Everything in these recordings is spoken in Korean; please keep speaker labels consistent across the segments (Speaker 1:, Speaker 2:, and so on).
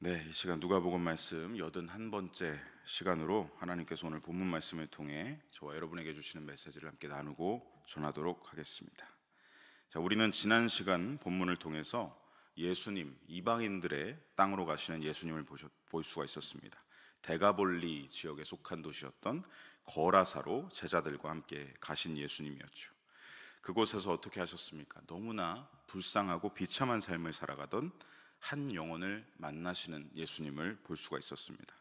Speaker 1: 네, 이 시간 누가복음 말씀 81번째 시간으로 하나님께서 오늘 본문 말씀을 통해 저와 여러분에게 주시는 메시지를 함께 나누고 전하도록 하겠습니다. 자, 우리는 지난 시간 본문을 통해서 예수님, 이방인들의 땅으로 가시는 예수님을 볼 수가 있었습니다. 데가볼리 지역에 속한 도시였던 거라사로 제자들과 함께 가신 예수님이었죠. 그곳에서 어떻게 하셨습니까? 너무나 불쌍하고 비참한 삶을 살아가던 한 영혼을 만나시는 예수님을 볼 수가 있었습니다.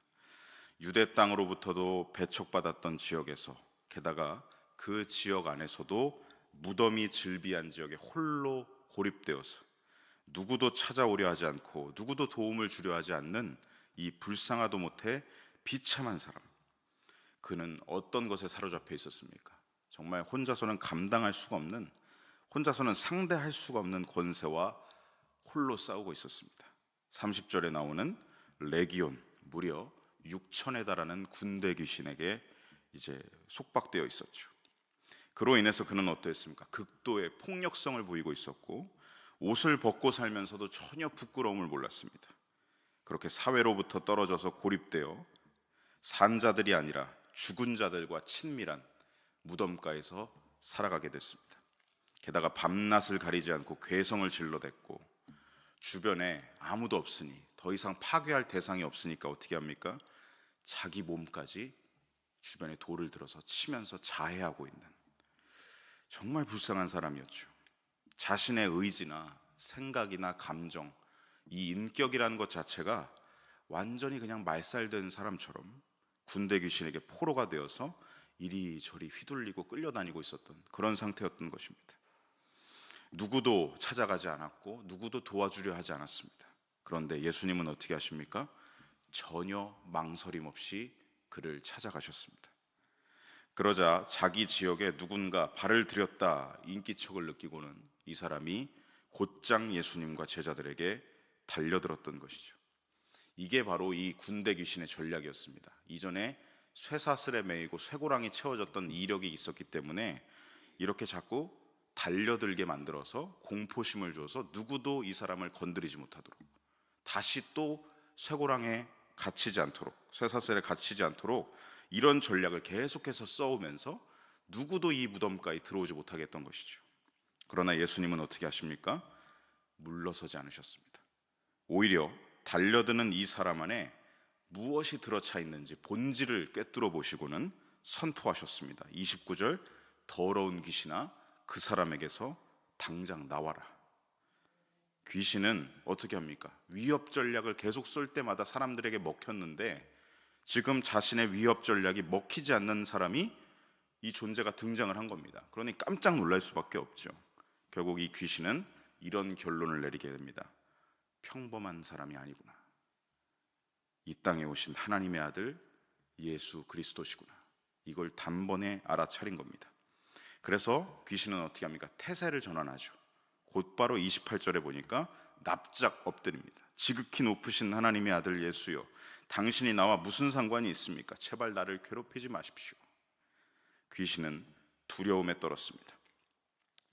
Speaker 1: 유대 땅으로부터도 배척받았던 지역에서, 게다가 그 지역 안에서도 무덤이 즐비한 지역에 홀로 고립되어서 누구도 찾아오려 하지 않고 누구도 도움을 주려 하지 않는 이 불쌍하도 못해 비참한 사람, 그는 어떤 것에 사로잡혀 있었습니까? 정말 혼자서는 감당할 수가 없는, 혼자서는 상대할 수가 없는 권세와 홀로 싸우고 있었습니다. 30절에 나오는 레기온, 무려 6천에 달하는 군대 귀신에게 이제 속박되어 있었죠. 그로 인해서 그는 어떠했습니까? 극도의 폭력성을 보이고 있었고 옷을 벗고 살면서도 전혀 부끄러움을 몰랐습니다. 그렇게 사회로부터 떨어져서 고립되어 산 자들이 아니라 죽은 자들과 친밀한 무덤가에서 살아가게 됐습니다. 게다가 밤낮을 가리지 않고 괴성을 질러댔고 주변에 아무도 없으니 더 이상 파괴할 대상이 없으니까 어떻게 합니까? 자기 몸까지 주변에 돌을 들어서 치면서 자해하고 있는, 정말 불쌍한 사람이었죠. 자신의 의지나 생각이나 감정, 이 인격이라는 것 자체가 완전히 그냥 말살된 사람처럼 군대 귀신에게 포로가 되어서 이리저리 휘둘리고 끌려다니고 있었던 그런 상태였던 것입니다. 누구도 찾아가지 않았고 누구도 도와주려 하지 않았습니다. 그런데 예수님은 어떻게 하십니까? 전혀 망설임 없이 그를 찾아가셨습니다. 그러자 자기 지역에 누군가 발을 들였다 인기척을 느끼고는 이 사람이 곧장 예수님과 제자들에게 달려들었던 것이죠. 이게 바로 이 군대 귀신의 전략이었습니다. 이전에 쇠사슬에 매이고 쇠고랑이 채워졌던 이력이 있었기 때문에 이렇게 자꾸 달려들게 만들어서 공포심을 줘서 누구도 이 사람을 건드리지 못하도록, 다시 또 쇠고랑에 갇히지 않도록, 쇠사슬에 갇히지 않도록 이런 전략을 계속해서 써오면서 누구도 이 무덤가에 들어오지 못하게 했던 것이죠. 그러나 예수님은 어떻게 하십니까? 물러서지 않으셨습니다. 오히려 달려드는 이 사람 안에 무엇이 들어차 있는지 본질을 꿰뚫어 보시고는 선포하셨습니다. 29절, 더러운 귀신아 그 사람에게서 당장 나와라. 귀신은 어떻게 합니까? 위협 전략을 계속 쏠 때마다 사람들에게 먹혔는데 지금 자신의 위협 전략이 먹히지 않는 사람이, 이 존재가 등장을 한 겁니다. 그러니 깜짝 놀랄 수밖에 없죠. 결국 이 귀신은 이런 결론을 내리게 됩니다. 평범한 사람이 아니구나. 이 땅에 오신 하나님의 아들 예수 그리스도시구나. 이걸 단번에 알아차린 겁니다. 그래서 귀신은 어떻게 합니까? 태세를 전환하죠. 곧바로 28절에 보니까 납작 엎드립니다. 지극히 높으신 하나님의 아들 예수여, 당신이 나와 무슨 상관이 있습니까? 제발 나를 괴롭히지 마십시오. 귀신은 두려움에 떨었습니다.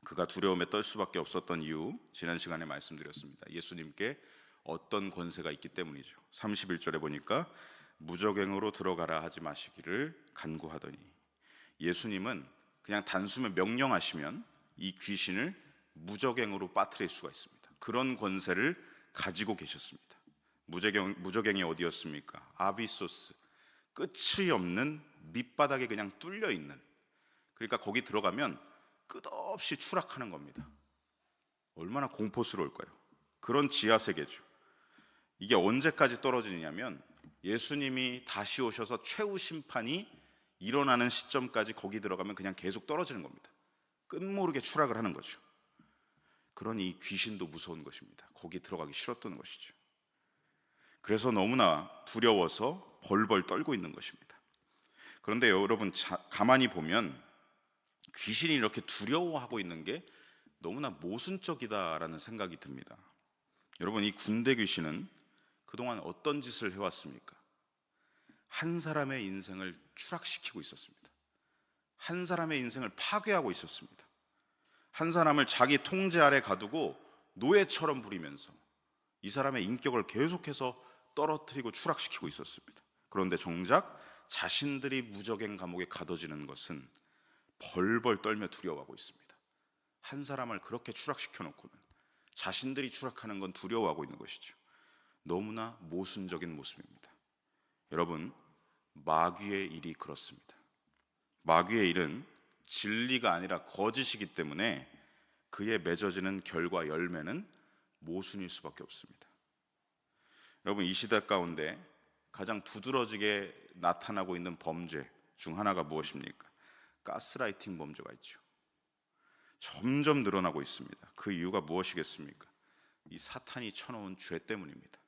Speaker 1: 그가 두려움에 떨 수밖에 없었던 이유, 지난 시간에 말씀드렸습니다. 예수님께 어떤 권세가 있기 때문이죠. 31절에 보니까 무적행으로 들어가라 하지 마시기를 간구하더니, 예수님은 그냥 단숨에 명령하시면 이 귀신을 무적행으로 빠뜨릴 수가 있습니다. 그런 권세를 가지고 계셨습니다. 무적행이 어디였습니까? 아비소스, 끝이 없는 밑바닥에 그냥 뚫려 있는, 그러니까 거기 들어가면 끝없이 추락하는 겁니다. 얼마나 공포스러울까요? 그런 지하세계죠. 이게 언제까지 떨어지냐면 예수님이 다시 오셔서 최후 심판이 일어나는 시점까지 거기 들어가면 그냥 계속 떨어지는 겁니다. 끝모르게 추락을 하는 거죠. 그러니 이 귀신도 무서운 것입니다. 거기 들어가기 싫었던 것이죠. 그래서 너무나 두려워서 벌벌 떨고 있는 것입니다. 그런데 여러분, 가만히 보면 귀신이 이렇게 두려워하고 있는 게 너무나 모순적이다라는 생각이 듭니다. 여러분, 이 군대 귀신은 그동안 어떤 짓을 해왔습니까? 한 사람의 인생을 추락시키고 있었습니다. 한 사람의 인생을 파괴하고 있었습니다. 한 사람을 자기 통제 아래 가두고 노예처럼 부리면서 이 사람의 인격을 계속해서 떨어뜨리고 추락시키고 있었습니다. 그런데 정작 자신들이 무적행 감옥에 가둬지는 것은 벌벌 떨며 두려워하고 있습니다. 한 사람을 그렇게 추락시켜 놓고는 자신들이 추락하는 건 두려워하고 있는 것이죠. 너무나 모순적인 모습입니다. 여러분, 마귀의 일이 그렇습니다. 마귀의 일은 진리가 아니라 거짓이기 때문에 그에 맺어지는 결과 열매는 모순일 수밖에 없습니다. 여러분, 이 시대 가운데 가장 두드러지게 나타나고 있는 범죄 중 하나가 무엇입니까? 가스라이팅 범죄가 있죠. 점점 늘어나고 있습니다. 그 이유가 무엇이겠습니까? 이 사탄이 쳐놓은 죄 때문입니다.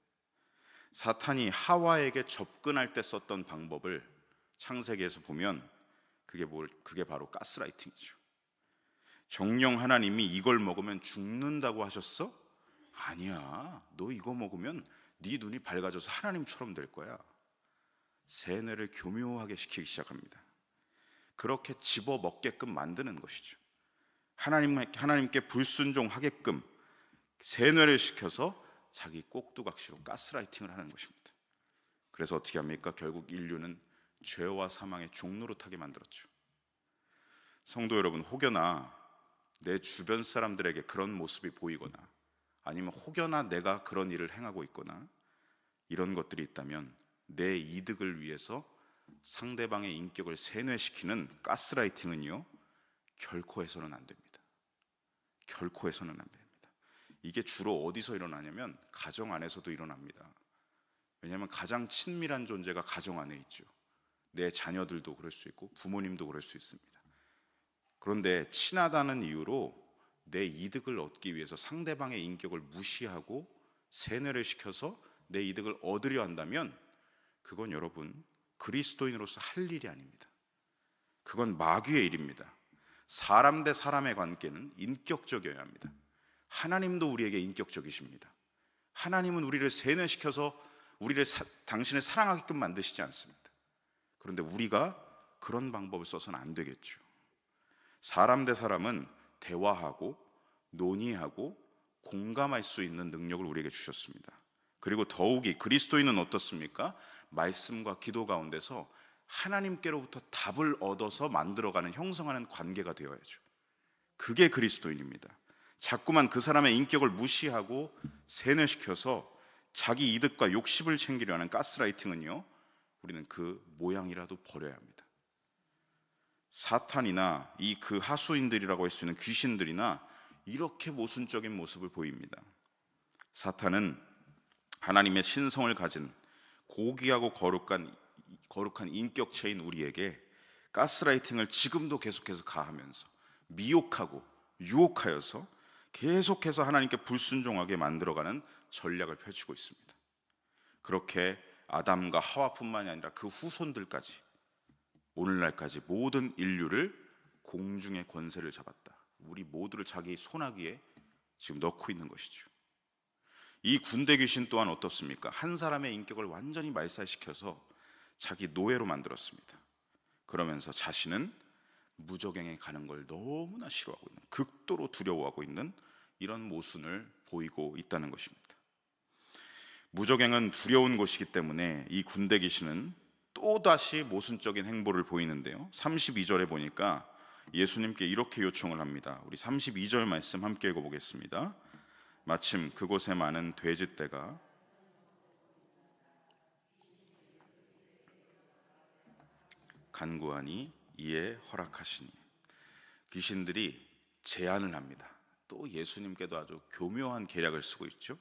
Speaker 1: 사탄이 하와에게 접근할 때 썼던 방법을 창세기에서 보면 그게 바로 가스라이팅이죠. 정령 하나님이 이걸 먹으면 죽는다고 하셨어? 아니야. 너 이거 먹으면 네 눈이 밝아져서 하나님처럼 될 거야. 세뇌를 교묘하게 시키기 시작합니다. 그렇게 집어먹게끔 만드는 것이죠. 하나님께 불순종하게끔 세뇌를 시켜서 자기 꼭두각시로 가스라이팅을 하는 것입니다. 그래서 어떻게 합니까? 결국 인류는 죄와 사망의 종로로 타게 만들었죠. 성도 여러분, 혹여나 내 주변 사람들에게 그런 모습이 보이거나 아니면 혹여나 내가 그런 일을 행하고 있거나 이런 것들이 있다면 내 이득을 위해서 상대방의 인격을 세뇌시키는 가스라이팅은요, 결코 해서는 안 됩니다. 결코 해서는 안 됩니다. 이게 주로 어디서 일어나냐면 가정 안에서도 일어납니다. 왜냐하면 가장 친밀한 존재가 가정 안에 있죠. 내 자녀들도 그럴 수 있고 부모님도 그럴 수 있습니다. 그런데 친하다는 이유로 내 이득을 얻기 위해서 상대방의 인격을 무시하고 세뇌를 시켜서 내 이득을 얻으려 한다면 그건 여러분 그리스도인으로서 할 일이 아닙니다. 그건 마귀의 일입니다. 사람 대 사람의 관계는 인격적이어야 합니다. 하나님도 우리에게 인격적이십니다. 하나님은 우리를 세뇌시켜서 당신을 사랑하게끔 만드시지 않습니다. 그런데 우리가 그런 방법을 써서는 안 되겠죠. 사람 대 사람은 대화하고 논의하고 공감할 수 있는 능력을 우리에게 주셨습니다. 그리고 더욱이 그리스도인은 어떻습니까? 말씀과 기도 가운데서 하나님께로부터 답을 얻어서 만들어가는 형성하는 관계가 되어야죠. 그게 그리스도인입니다. 자꾸만 그 사람의 인격을 무시하고 세뇌시켜서 자기 이득과 욕심을 챙기려 하는 가스라이팅은요, 우리는 그 모양이라도 버려야 합니다. 사탄이나 이 그 하수인들이라고 할 수 있는 귀신들이나 이렇게 모순적인 모습을 보입니다. 사탄은 하나님의 신성을 가진 고귀하고 거룩한 인격체인 우리에게 가스라이팅을 지금도 계속해서 가하면서 미혹하고 유혹하여서 계속해서 하나님께 불순종하게 만들어가는 전략을 펼치고 있습니다. 그렇게 아담과 하와뿐만이 아니라 그 후손들까지 오늘날까지 모든 인류를 공중의 권세를 잡았다. 우리 모두를 자기 손아귀에 지금 넣고 있는 것이죠. 이 군대 귀신 또한 어떻습니까? 한 사람의 인격을 완전히 말살시켜서 자기 노예로 만들었습니다. 그러면서 자신은 무적행에 가는 걸 너무나 싫어하고 있는, 극도로 두려워하고 있는 이런 모순을 보이고 있다는 것입니다. 무적행은 두려운 곳이기 때문에 이 군대 귀신은 또다시 모순적인 행보를 보이는데요, 32절에 보니까 예수님께 이렇게 요청을 합니다. 우리 32절 말씀 함께 읽어보겠습니다. 마침 그곳에 많은 돼지떼가 간구하니 이에 허락하시니. 귀신들이 제안을 합니다. 또 예수님께도 아주 교묘한 계략을 쓰고 있죠.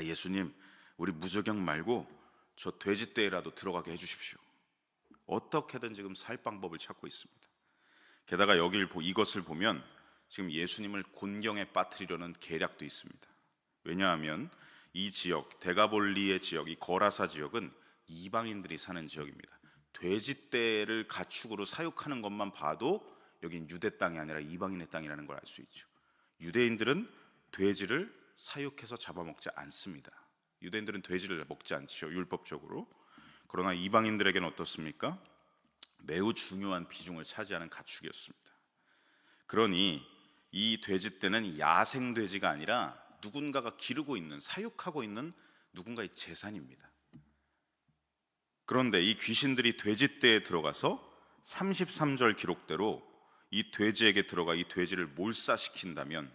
Speaker 1: 예수님, 우리 무적행 말고 저 돼지떼라도 들어가게 해주십시오. 어떻게든 지금 살 방법을 찾고 있습니다. 게다가 이것을 보면 지금 예수님을 곤경에 빠뜨리려는 계략도 있습니다. 왜냐하면 이 지역, 데가볼리의 지역, 이 거라사 지역은 이방인들이 사는 지역입니다. 돼지떼를 가축으로 사육하는 것만 봐도 여긴 유대 땅이 아니라 이방인의 땅이라는 걸 알 수 있죠. 유대인들은 돼지를 사육해서 잡아먹지 않습니다. 유대인들은 돼지를 먹지 않죠, 율법적으로. 그러나 이방인들에게는 어떻습니까? 매우 중요한 비중을 차지하는 가축이었습니다. 그러니 이 돼지떼는 야생 돼지가 아니라 누군가가 기르고 있는, 사육하고 있는 누군가의 재산입니다. 그런데 이 귀신들이 돼지떼에 들어가서 33절 기록대로 이 돼지에게 들어가 이 돼지를 몰사시킨다면,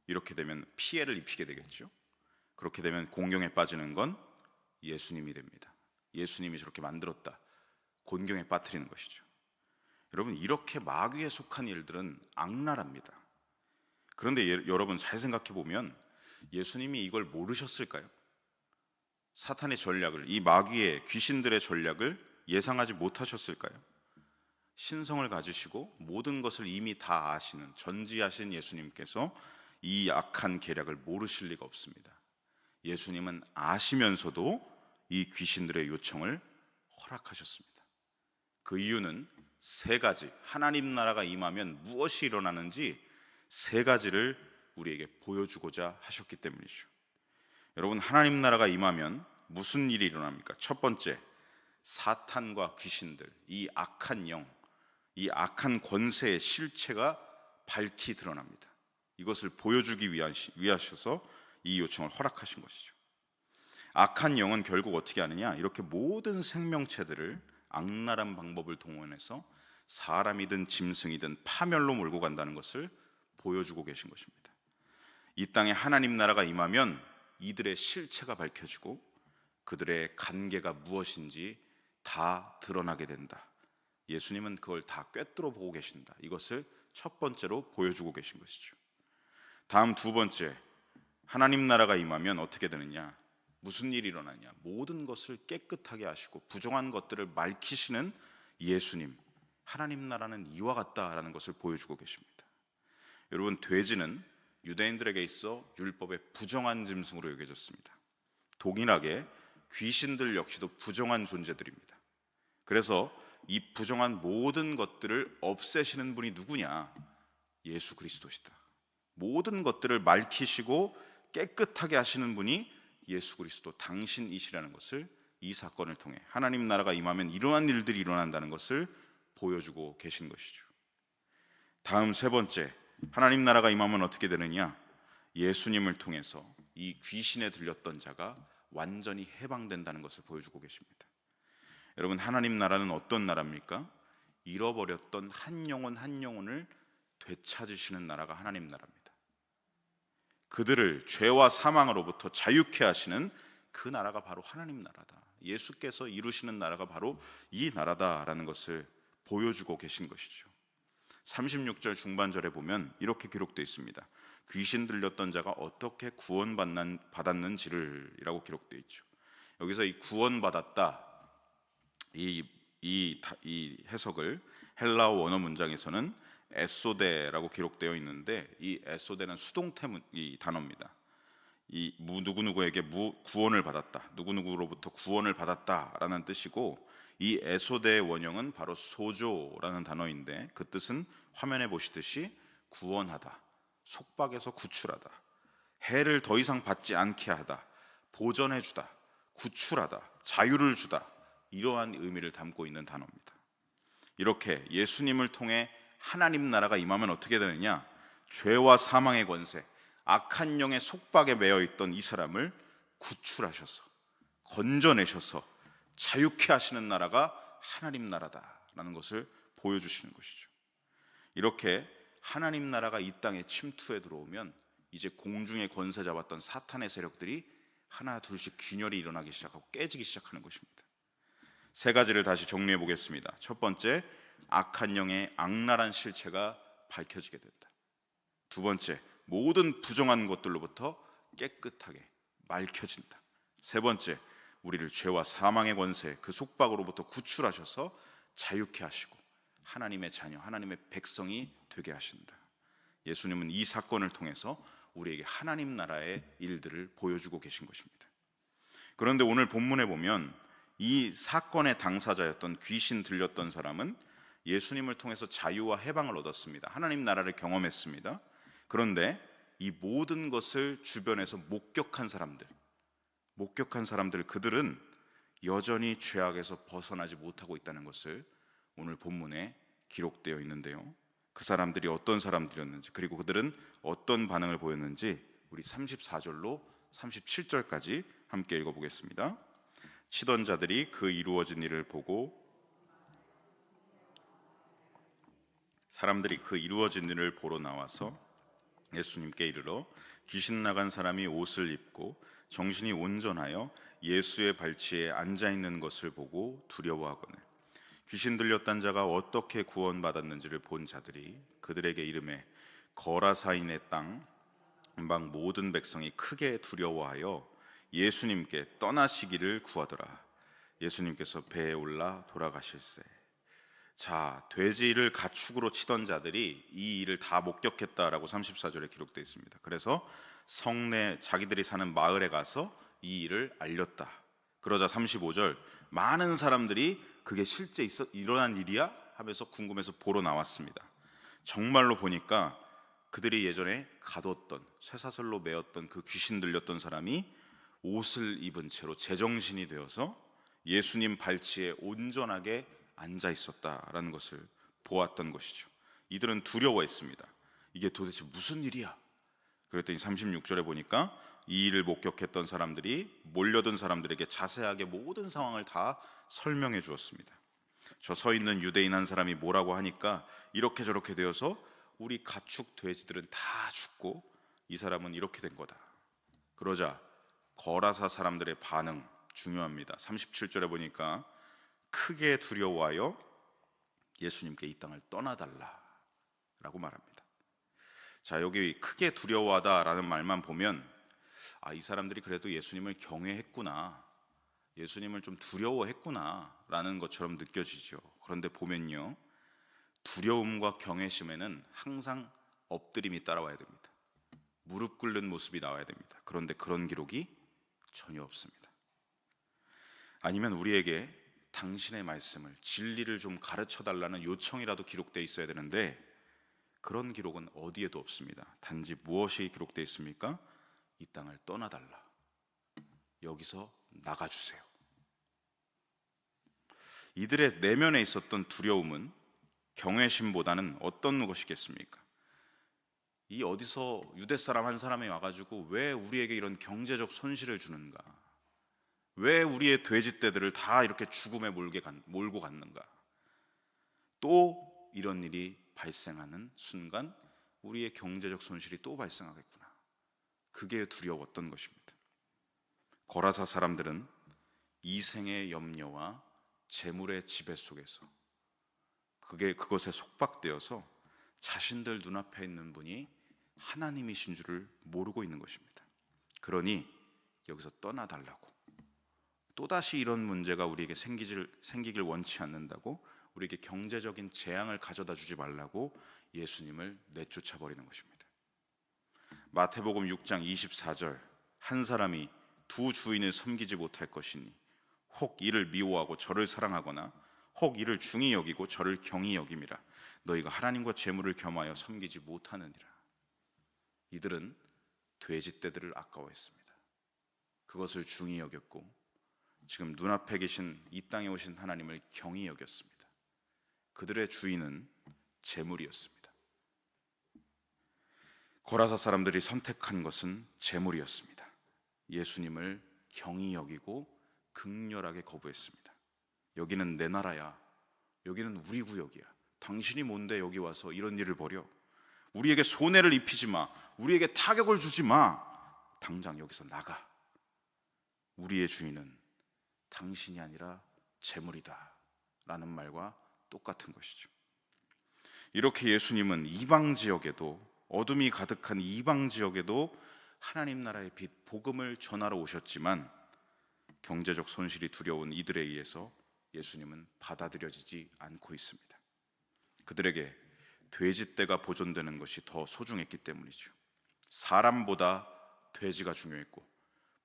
Speaker 1: 이렇게 되면 피해를 입히게 되겠죠. 그렇게 되면 공경에 빠지는 건 예수님이 됩니다. 예수님이 저렇게 만들었다, 곤경에 빠뜨리는 것이죠. 여러분, 이렇게 마귀에 속한 일들은 악랄합니다. 그런데 여러분 잘 생각해 보면 예수님이 이걸 모르셨을까요? 사탄의 전략을, 이 마귀의 귀신들의 전략을 예상하지 못하셨을까요? 신성을 가지시고 모든 것을 이미 다 아시는 전지하신 예수님께서 이 악한 계략을 모르실 리가 없습니다. 예수님은 아시면서도 이 귀신들의 요청을 허락하셨습니다. 그 이유는 세 가지, 하나님 나라가 임하면 무엇이 일어나는지 세 가지를 우리에게 보여주고자 하셨기 때문이죠. 여러분, 하나님 나라가 임하면 무슨 일이 일어납니까? 첫 번째, 사탄과 귀신들, 이 악한 영, 이 악한 권세의 실체가 밝히 드러납니다. 이것을 보여주기 위하셔서 이 요청을 허락하신 것이죠. 악한 영은 결국 어떻게 하느냐, 이렇게 모든 생명체들을 악랄한 방법을 동원해서 사람이든 짐승이든 파멸로 몰고 간다는 것을 보여주고 계신 것입니다. 이 땅에 하나님 나라가 임하면 이들의 실체가 밝혀지고 그들의 관계가 무엇인지 다 드러나게 된다. 예수님은 그걸 다 꿰뚫어 보고 계신다. 이것을 첫 번째로 보여주고 계신 것이죠. 다음 두 번째, 하나님 나라가 임하면 어떻게 되느냐, 무슨 일이 일어나냐, 모든 것을 깨끗하게 하시고 부정한 것들을 맑히시는 예수님, 하나님 나라는 이와 같다라는 것을 보여주고 계십니다. 여러분, 돼지는 유대인들에게 있어 율법의 부정한 짐승으로 여겨졌습니다. 동일하게 귀신들 역시도 부정한 존재들입니다. 그래서 이 부정한 모든 것들을 없애시는 분이 누구냐? 예수 그리스도시다. 모든 것들을 맑히시고 깨끗하게 하시는 분이 예수 그리스도 당신이시라는 것을 이 사건을 통해 하나님 나라가 임하면 이러한 일들이 일어난다는 것을 보여주고 계신 것이죠. 다음 세 번째, 하나님 나라가 임하면 어떻게 되느냐? 예수님을 통해서 이 귀신에 들렸던 자가 완전히 해방된다는 것을 보여주고 계십니다. 여러분, 하나님 나라는 어떤 나라입니까? 잃어버렸던 한 영혼 한 영혼을 되찾으시는 나라가 하나님 나라입니다. 그들을 죄와 사망으로부터 자유케 하시는 그 나라가 바로 하나님 나라다. 예수께서 이루시는 나라가 바로 이 나라다라는 것을 보여주고 계신 것이죠. 36절 중반절에 보면 이렇게 기록되어 있습니다. 귀신 들렸던 자가 어떻게 구원받았는지를 이라고 기록되어 있죠. 여기서 이 구원받았다, 이 해석을 헬라어 원어 문장에서는 에소데라고 기록되어 있는데, 이 에소데는 수동태 이 단어입니다. 이 누구누구에게 구원을 받았다, 누구누구로부터 구원을 받았다라는 뜻이고, 이 에소데의 원형은 바로 소조라는 단어인데 그 뜻은 화면에 보시듯이 구원하다, 속박에서 구출하다, 해를 더 이상 받지 않게 하다, 보전해주다, 구출하다, 자유를 주다, 이러한 의미를 담고 있는 단어입니다. 이렇게 예수님을 통해 하나님 나라가 임하면 어떻게 되느냐? 죄와 사망의 권세, 악한 영의 속박에 매여 있던 이 사람을 구출하셔서 건져내셔서 자유케 하시는 나라가 하나님 나라다라는 것을 보여주시는 것이죠. 이렇게 하나님 나라가 이 땅에 침투해 들어오면 이제 공중의 권세 잡았던 사탄의 세력들이 하나 둘씩 균열이 일어나기 시작하고 깨지기 시작하는 것입니다. 세 가지를 다시 정리해 보겠습니다. 첫 번째, 악한 영의 악랄한 실체가 밝혀지게 된다. 두 번째, 모든 부정한 것들로부터 깨끗하게 맑혀진다. 세 번째, 우리를 죄와 사망의 권세, 그 속박으로부터 구출하셔서 자유케 하시고 하나님의 자녀, 하나님의 백성이 되게 하신다. 예수님은 이 사건을 통해서 우리에게 하나님 나라의 일들을 보여주고 계신 것입니다. 그런데 오늘 본문에 보면 이 사건의 당사자였던 귀신 들렸던 사람은 예수님을 통해서 자유와 해방을 얻었습니다. 하나님 나라를 경험했습니다. 그런데 이 모든 것을 주변에서 목격한 사람들, 그들은 여전히 죄악에서 벗어나지 못하고 있다는 것을 오늘 본문에 기록되어 있는데요, 그 사람들이 어떤 사람들이었는지, 그리고 그들은 어떤 반응을 보였는지 우리 34절로 37절까지 함께 읽어보겠습니다. 치던 자들이 그 이루어진 일을 보고 사람들이 그 이루어진 일을 보러 나와서 예수님께 이르러 귀신 나간 사람이 옷을 입고 정신이 온전하여 예수의 발치에 앉아 있는 것을 보고 두려워하거늘 귀신 들렸던 자가 어떻게 구원받았는지를 본 자들이 그들에게 이르매 거라사인의 땅 방 모든 백성이 크게 두려워하여 예수님께 떠나시기를 구하더라. 예수님께서 배에 올라 돌아가실세. 자, 돼지를 가축으로 치던 자들이 이 일을 다 목격했다라고 34절에 기록되어 있습니다. 그래서 성내 자기들이 사는 마을에 가서 이 일을 알렸다. 그러자 35절 많은 사람들이 그게 실제 일어난 일이야 하면서 궁금해서 보러 나왔습니다. 정말로 보니까 그들이 예전에 가뒀던 쇠사슬로 매었던 그 귀신 들렸던 사람이 옷을 입은 채로 제정신이 되어서 예수님 발치에 온전하게 앉아 있었다라는 것을 보았던 것이죠. 이들은 두려워했습니다. 이게 도대체 무슨 일이야? 그랬더니 36절에 보니까 이 일을 목격했던 사람들이 몰려든 사람들에게 자세하게 모든 상황을 다 설명해 주었습니다. 저 서 있는 유대인 한 사람이 뭐라고 하니까 이렇게 저렇게 되어서 우리 가축 돼지들은 다 죽고 이 사람은 이렇게 된 거다. 그러자 거라사 사람들의 반응 중요합니다. 37절에 보니까 크게 두려워하여 예수님께 이 땅을 떠나달라라고 말합니다. 자, 여기 크게 두려워하다라는 말만 보면 이 사람들이 그래도 예수님을 경외했구나, 예수님을 좀 두려워했구나 라는 것처럼 느껴지죠. 그런데 보면요, 두려움과 경외심에는 항상 엎드림이 따라와야 됩니다. 무릎 꿇는 모습이 나와야 됩니다. 그런데 그런 기록이 전혀 없습니다. 아니면 우리에게 당신의 말씀을, 진리를 좀 가르쳐 달라는 요청이라도 기록되어 있어야 되는데 그런 기록은 어디에도 없습니다. 단지 무엇이 기록되어 있습니까? 이 땅을 떠나달라, 여기서 나가주세요. 이들의 내면에 있었던 두려움은 경외심보다는 어떤 것이겠습니까? 이 어디서 유대 사람 한 사람이 와가지고 왜 우리에게 이런 경제적 손실을 주는가? 왜 우리의 돼지떼들을 다 이렇게 죽음에 몰고 갔는가? 또 이런 일이 발생하는 순간 우리의 경제적 손실이 또 발생하겠구나. 그게 두려웠던 것입니다. 거라사 사람들은 이생의 염려와 재물의 지배 속에서 그것에 속박되어서 자신들 눈앞에 있는 분이 하나님이신 줄을 모르고 있는 것입니다. 그러니 여기서 떠나달라고, 또다시 이런 문제가 우리에게 생기길 원치 않는다고, 우리에게 경제적인 재앙을 가져다 주지 말라고 예수님을 내쫓아 버리는 것입니다. 마태복음 6장 24절, 한 사람이 두 주인을 섬기지 못할 것이니 혹 이를 미워하고 저를 사랑하거나 혹 이를 중히 여기고 저를 경히 여김이라. 너희가 하나님과 재물을 겸하여 섬기지 못하느니라. 이들은 돼지떼들을 아까워했습니다. 그것을 중히 여겼고 지금 눈앞에 계신 이 땅에 오신 하나님을 경히 여겼습니다. 그들의 주인은 재물이었습니다. 고라사 사람들이 선택한 것은 재물이었습니다. 예수님을 경히 여기고 극렬하게 거부했습니다. 여기는 내 나라야, 여기는 우리 구역이야, 당신이 뭔데 여기 와서 이런 일을 벌여? 우리에게 손해를 입히지 마, 우리에게 타격을 주지 마, 당장 여기서 나가. 우리의 주인은 당신이 아니라 재물이다 라는 말과 똑같은 것이죠. 이렇게 예수님은 이방 지역에도, 어둠이 가득한 이방 지역에도 하나님 나라의 빛, 복음을 전하러 오셨지만 경제적 손실이 두려운 이들에 의해서 예수님은 받아들여지지 않고 있습니다. 그들에게 돼지떼가 보존되는 것이 더 소중했기 때문이죠. 사람보다 돼지가 중요했고,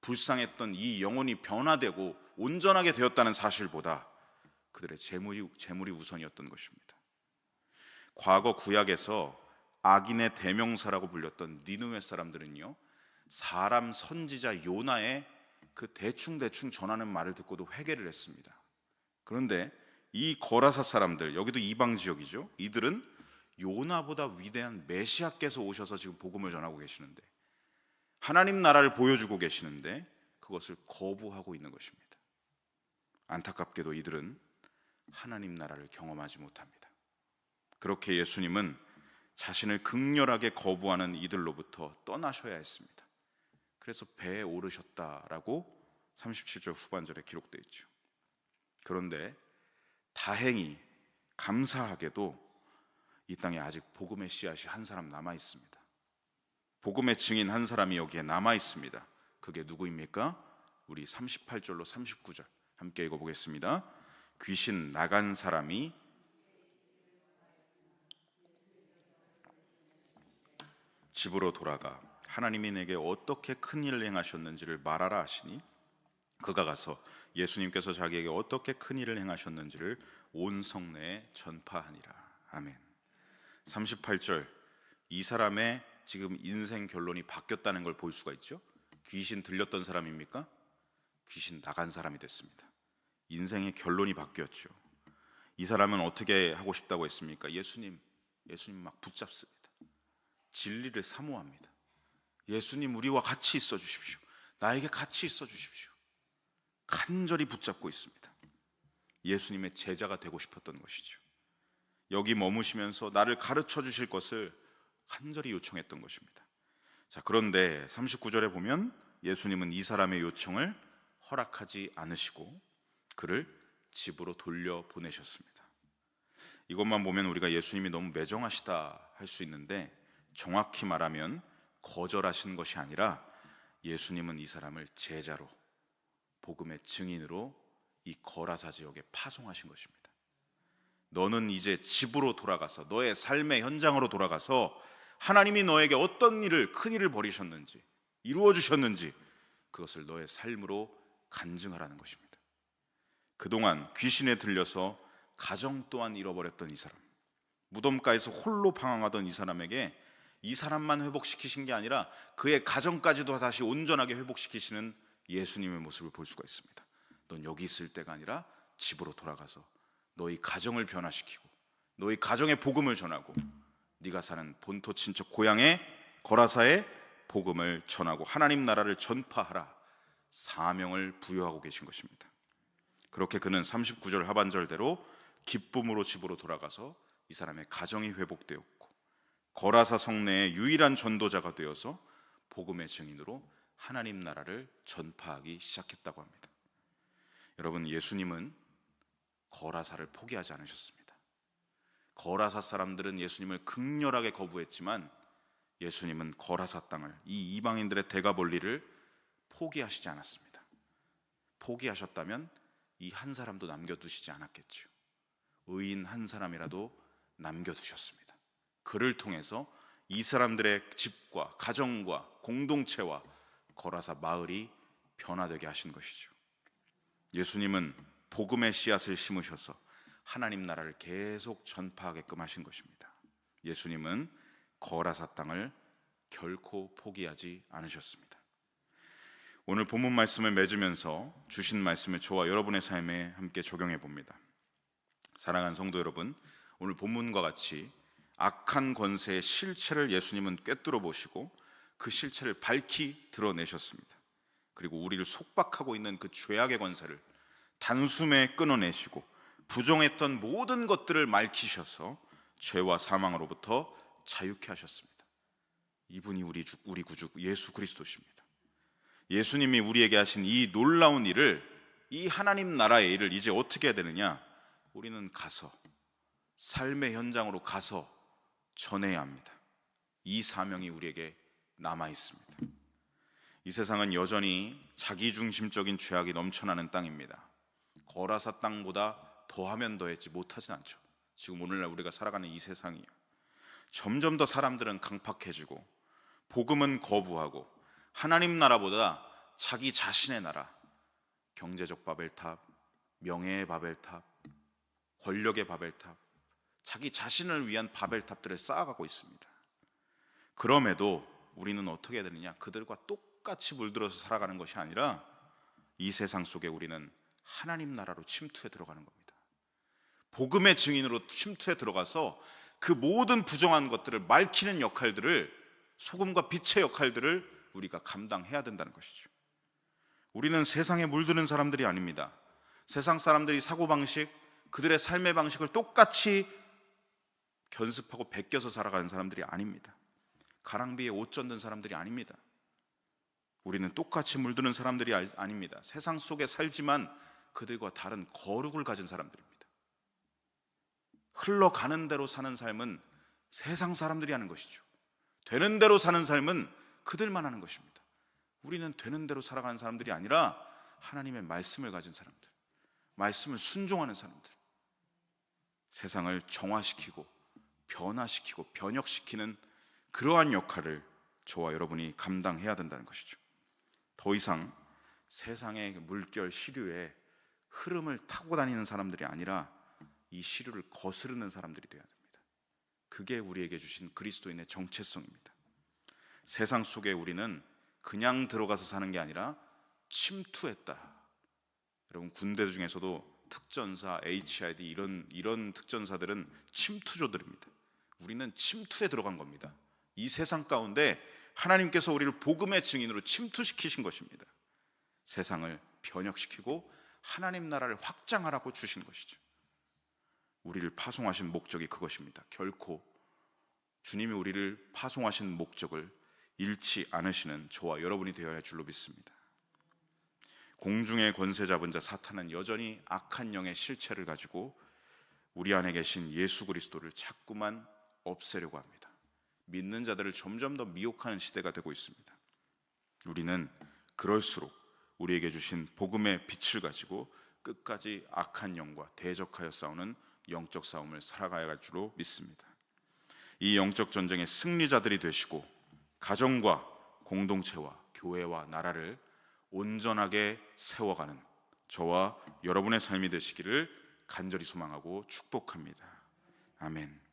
Speaker 1: 불쌍했던 이 영혼이 변화되고 온전하게 되었다는 사실보다 그들의 재물이 우선이었던 것입니다. 과거 구약에서 악인의 대명사라고 불렸던 니느웨 사람들은요, 사람 선지자 요나의 그 대충 전하는 말을 듣고도 회개를 했습니다. 그런데 이 거라사 사람들, 여기도 이방 지역이죠, 이들은 요나보다 위대한 메시아께서 오셔서 지금 복음을 전하고 계시는데, 하나님 나라를 보여주고 계시는데 그것을 거부하고 있는 것입니다. 안타깝게도 이들은 하나님 나라를 경험하지 못합니다. 그렇게 예수님은 자신을 극렬하게 거부하는 이들로부터 떠나셔야 했습니다. 그래서 배에 오르셨다라고 37절 후반절에 기록되어 있죠. 그런데 다행히 감사하게도 이 땅에 아직 복음의 씨앗이 한 사람 남아 있습니다. 복음의 증인 한 사람이 여기에 남아 있습니다. 그게 누구입니까? 우리 38절로 39절 함께 읽어보겠습니다. 귀신 나간 사람이 집으로 돌아가 하나님이 내게 어떻게 큰 일을 행하셨는지를 말하라 하시니 그가 가서 예수님께서 자기에게 어떻게 큰 일을 행하셨는지를 온 성내에 전파하니라. 아멘. 38절, 이 사람의 지금 인생 결론이 바뀌었다는 걸 볼 수가 있죠. 귀신 들렸던 사람입니까? 귀신 나간 사람이 됐습니다. 인생의 결론이 바뀌었죠. 이 사람은 어떻게 하고 싶다고 했습니까? 예수님 막 붙잡습니다. 진리를 사모합니다. 예수님, 우리와 같이 있어 주십시오. 나에게 같이 있어 주십시오. 간절히 붙잡고 있습니다. 예수님의 제자가 되고 싶었던 것이죠. 여기 머무시면서 나를 가르쳐 주실 것을 간절히 요청했던 것입니다. 자, 그런데 39절에 보면 예수님은 이 사람의 요청을 허락하지 않으시고 그를 집으로 돌려보내셨습니다. 이것만 보면 우리가 예수님이 너무 매정하시다 할 수 있는데, 정확히 말하면 거절하신 것이 아니라 예수님은 이 사람을 제자로, 복음의 증인으로 이 거라사 지역에 파송하신 것입니다. 너는 이제 집으로 돌아가서 너의 삶의 현장으로 돌아가서 하나님이 너에게 어떤 일을, 큰 일을 벌이셨는지, 이루어 주셨는지 그것을 너의 삶으로 간증하라는 것입니다. 그동안 귀신에 들려서 가정 또한 잃어버렸던 이 사람, 무덤가에서 홀로 방황하던 이 사람에게 이 사람만 회복시키신 게 아니라 그의 가정까지도 다시 온전하게 회복시키시는 예수님의 모습을 볼 수가 있습니다. 넌 여기 있을 때가 아니라 집으로 돌아가서 너희 가정을 변화시키고 너희 가정의 복음을 전하고 네가 사는 본토 친척 고향의 거라사에 복음을 전하고 하나님 나라를 전파하라, 사명을 부여하고 계신 것입니다. 그렇게 그는 39절 하반절대로 기쁨으로 집으로 돌아가서 이 사람의 가정이 회복되었고 거라사 성내의 유일한 전도자가 되어서 복음의 증인으로 하나님 나라를 전파하기 시작했다고 합니다. 여러분, 예수님은 거라사를 포기하지 않으셨습니다. 거라사 사람들은 예수님을 극렬하게 거부했지만 예수님은 거라사 땅을, 이 이방인들의 대가볼리를 포기하시지 않았습니다. 포기하셨다면 이 한 사람도 남겨두시지 않았겠죠. 의인 한 사람이라도 남겨두셨습니다. 그를 통해서 이 사람들의 집과 가정과 공동체와 거라사 마을이 변화되게 하신 것이죠. 예수님은 복음의 씨앗을 심으셔서 하나님 나라를 계속 전파하게끔 하신 것입니다. 예수님은 거라사 땅을 결코 포기하지 않으셨습니다. 오늘 본문 말씀을 맺으면서 주신 말씀을 저와 여러분의 삶에 함께 적용해 봅니다. 사랑하는 성도 여러분, 오늘 본문과 같이 악한 권세의 실체를 예수님은 꿰뚫어 보시고 그 실체를 밝히 드러내셨습니다. 그리고 우리를 속박하고 있는 그 죄악의 권세를 단숨에 끊어내시고 부정했던 모든 것들을 맑히셔서 죄와 사망으로부터 자유케 하셨습니다. 이분이 우리 구주 예수 그리스도십니다. 예수님이 우리에게 하신 이 놀라운 일을, 이 하나님 나라의 일을 이제 어떻게 해야 되느냐? 우리는 가서, 삶의 현장으로 가서 전해야 합니다. 이 사명이 우리에게 남아 있습니다. 이 세상은 여전히 자기중심적인 죄악이 넘쳐나는 땅입니다. 거라사 땅보다 더하면 더했지 못하진 않죠. 지금 오늘날 우리가 살아가는 이 세상이요, 점점 더 사람들은 강팍해지고 복음은 거부하고 하나님 나라보다 자기 자신의 나라, 경제적 바벨탑, 명예의 바벨탑, 권력의 바벨탑, 자기 자신을 위한 바벨탑들을 쌓아가고 있습니다. 그럼에도 우리는 어떻게 해야 되느냐? 그들과 똑같이 물들어서 살아가는 것이 아니라 이 세상 속에 우리는 하나님 나라로 침투해 들어가는 겁니다. 복음의 증인으로 침투해 들어가서 그 모든 부정한 것들을 맑히는 역할들을, 소금과 빛의 역할들을 우리가 감당해야 된다는 것이죠. 우리는 세상에 물드는 사람들이 아닙니다. 세상 사람들이 사고방식, 그들의 삶의 방식을 똑같이 견습하고 베껴서 살아가는 사람들이 아닙니다. 가랑비에 옷 젖는 사람들이 아닙니다. 우리는 똑같이 물드는 사람들이 아닙니다. 세상 속에 살지만 그들과 다른 거룩을 가진 사람들입니다. 흘러가는 대로 사는 삶은 세상 사람들이 하는 것이죠. 되는 대로 사는 삶은 그들만 하는 것입니다. 우리는 되는 대로 살아가는 사람들이 아니라 하나님의 말씀을 가진 사람들, 말씀을 순종하는 사람들, 세상을 정화시키고 변화시키고 변혁시키는 그러한 역할을 저와 여러분이 감당해야 된다는 것이죠. 더 이상 세상의 물결 시류에 흐름을 타고 다니는 사람들이 아니라 이 시류를 거스르는 사람들이 되어야 됩니다. 그게 우리에게 주신 그리스도인의 정체성입니다. 세상 속에 우리는 그냥 들어가서 사는 게 아니라 침투했다. 여러분, 군대 중에서도 특전사, HID 이런 특전사들은 침투조들입니다. 우리는 침투에 들어간 겁니다. 이 세상 가운데 하나님께서 우리를 복음의 증인으로 침투시키신 것입니다. 세상을 변혁시키고 하나님 나라를 확장하라고 주신 것이죠. 우리를 파송하신 목적이 그것입니다. 결코 주님이 우리를 파송하신 목적을 잃지 않으시는 저와 여러분이 되어야 할 줄로 믿습니다. 공중의 권세 잡은 자 사탄은 여전히 악한 영의 실체를 가지고 우리 안에 계신 예수 그리스도를 자꾸만 없애려고 합니다. 믿는 자들을 점점 더 미혹하는 시대가 되고 있습니다. 우리는 그럴수록 우리에게 주신 복음의 빛을 가지고 끝까지 악한 영과 대적하여 싸우는 영적 싸움을 살아가야 할 줄로 믿습니다. 이 영적 전쟁의 승리자들이 되시고 가정과 공동체와 교회와 나라를 온전하게 세워가는 저와 여러분의 삶이 되시기를 간절히 소망하고 축복합니다. 아멘.